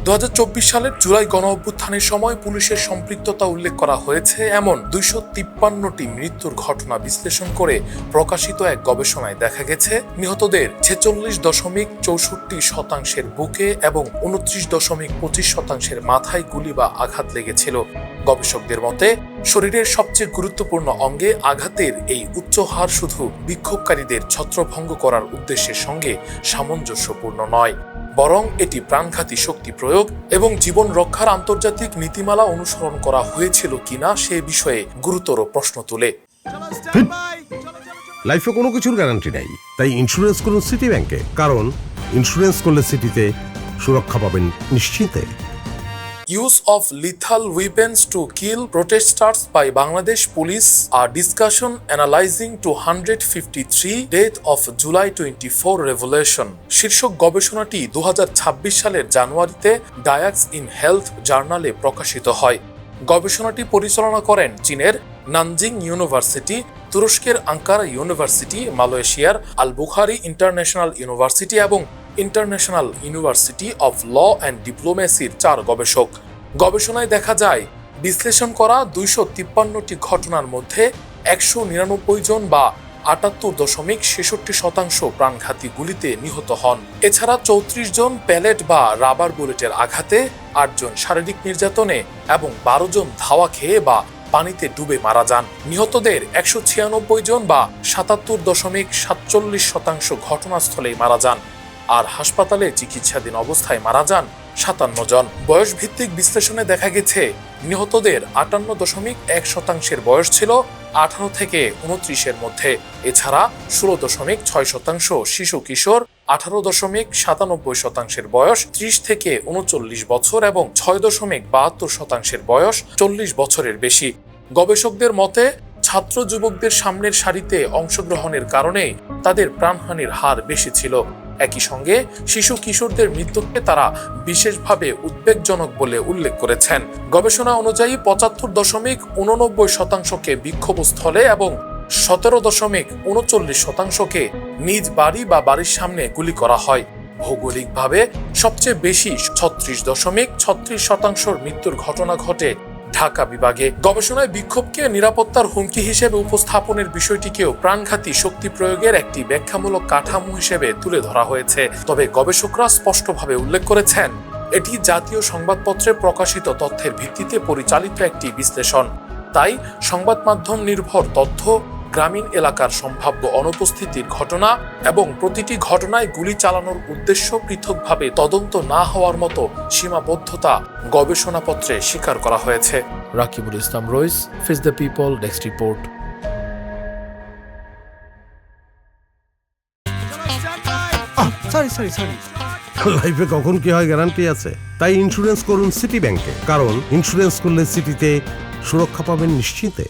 2024 সালের জুলাই গণঅভ্যুত্থানের সময় পুলিশের সম্পৃক্ততা উল্লেখ করা হয়েছে এমন 253টি মৃত্যুর ঘটনা বিশ্লেষণ করে প্রকাশিত এক গবেষণায় দেখা গেছে নিহতদের 46.64% বুকে এবং 29.25% মাথায় গুলি বা আঘাত লেগেছিল। গবেষকদের মতে শরীরের সবচেয়ে গুরুত্বপূর্ণ অঙ্গে আঘাতের এই উচ্চ হার শুধু বিক্ষোভকারীদের ছত্রভঙ্গ করার উদ্দেশ্যের সঙ্গে সামঞ্জস্যপূর্ণ নয়, বরং এটি প্রাণঘাতী শক্তি প্রয়োগ এবং জীবন রক্ষার আন্তর্জাতিক নীতিমালা অনুসরণ করা হয়েছিল কিনা সে বিষয়ে গুরুতর প্রশ্ন তোলে। লাইফে কোনো কিছুর গ্যারান্টি নাই, তাই ইন্স্যুরেন্স করুন সিটি ব্যাংকে, কারণ ইন্স্যুরেন্স করলে সিটিতে সুরক্ষা পাবেন নিশ্চিন্তে। Use of lethal weapons to kill protesters by Bangladesh police, a discussion analyzing 253 death of July 24 revolution শীর্ষক গবেষণাটি 2026 সালের জানুয়ারিতে ডায়াক্স ইন হেলথ জার্নালে প্রকাশিত হয়। গবেষণাটি পরিচালনা করেন চীনের নানজিং ইউনিভার্সিটি, তুরস্কের আঙ্কারা ইউনিভার্সিটি, মালয়েশিয়ার আল বুখারি ইন্টারন্যাশনাল ইউনিভার্সিটি এবং international university of law and ডিপ্লোমেসির 4 গবেষক। গবেষণায় দেখা যায় বিশ্লেষণ করা 253টি ঘটনার মধ্যে 199 জন বা 78.66% প্রাণঘাতী গুলিতে নিহত হন। এছাড়া 34 জন প্যালেট বা রাবার বুলেটের আঘাতে, 8 জন শারীরিক নির্যাতনে এবং 12 জন ধাওয়া খেয়ে বা পানিতে ডুবে মারা যান। নিহতদের 196 জন বা 77.47% ঘটনাস্থলেই মারা যান, আর হাসপাতালে চিকিৎসাধীন অবস্থায় মারা যান 57 জন। বয়স ভিত্তিক বিশ্লেষণে দেখা গেছে নিহতদের 58.1% বয়স ছিল 18 থেকে 29-এর মধ্যে। এছাড়া 16.6% শিশু কিশোর, 18.97% বয়স 30 থেকে 39 বছর এবং 6.72% বয়স 40 বছরের বেশি। গবেষকদের মতে ছাত্র যুবকদের সামনের সারিতে অংশগ্রহণের কারণে তাদের প্রাণহানির হার বেশি ছিল। একই সঙ্গে শিশু কিশোরদের মৃত্যুকে তারা বিশেষভাবে উদ্বেগজনক বলে উল্লেখ করেছেন। গবেষণা অনুযায়ী 75.89%কে বিক্ষোভস্থলে এবং 17.39%কে নিজ বাড়ি বা বাড়ির সামনে গুলি করা হয়। ভৌগোলিকভাবে সবচেয়ে বেশি 36.36% মৃত্যুর ঘটনা ঘটে ঢাকা বিভাগে। গবেষণায় বিক্ষোভকে নিরাপত্তার হুমকি হিসেবে উপস্থাপনের বিষয়টিকেও প্রাণঘাতী শক্তি প্রয়োগের একটি ব্যাখ্যামূলক কাঠামো হিসেবে তুলে ধরা হয়েছে। তবে গবেষকরা স্পষ্টভাবে উল্লেখ করেছেন এটি জাতীয় সংবাদপত্রে প্রকাশিত তথ্যের ভিত্তিতে পরিচালিত একটি বিশ্লেষণ। তাই সংবাদ মাধ্যম নির্ভর তথ্য, গ্রামীণ এলাকার সম্ভাব্য অনুপস্থিতির ঘটনা এবং প্রতিটি ঘটনায় গুলি চালানোর উদ্দেশ্য পৃথকভাবে তদন্ত না হওয়ার মতো সীমাবদ্ধতা গবেষণাপত্রে স্বীকার করা হয়েছে। Rakibul Islam Rais, face the people, desk report. লাইফে কখন কি হয় গ্যারান্টি আছে, তাই ইন্স্যুরেন্স করুন সিটি ব্যাংকে, কারণ ইন্স্যুরেন্স করলে সিটিতে সুরক্ষা পাবেন নিশ্চিন্তে।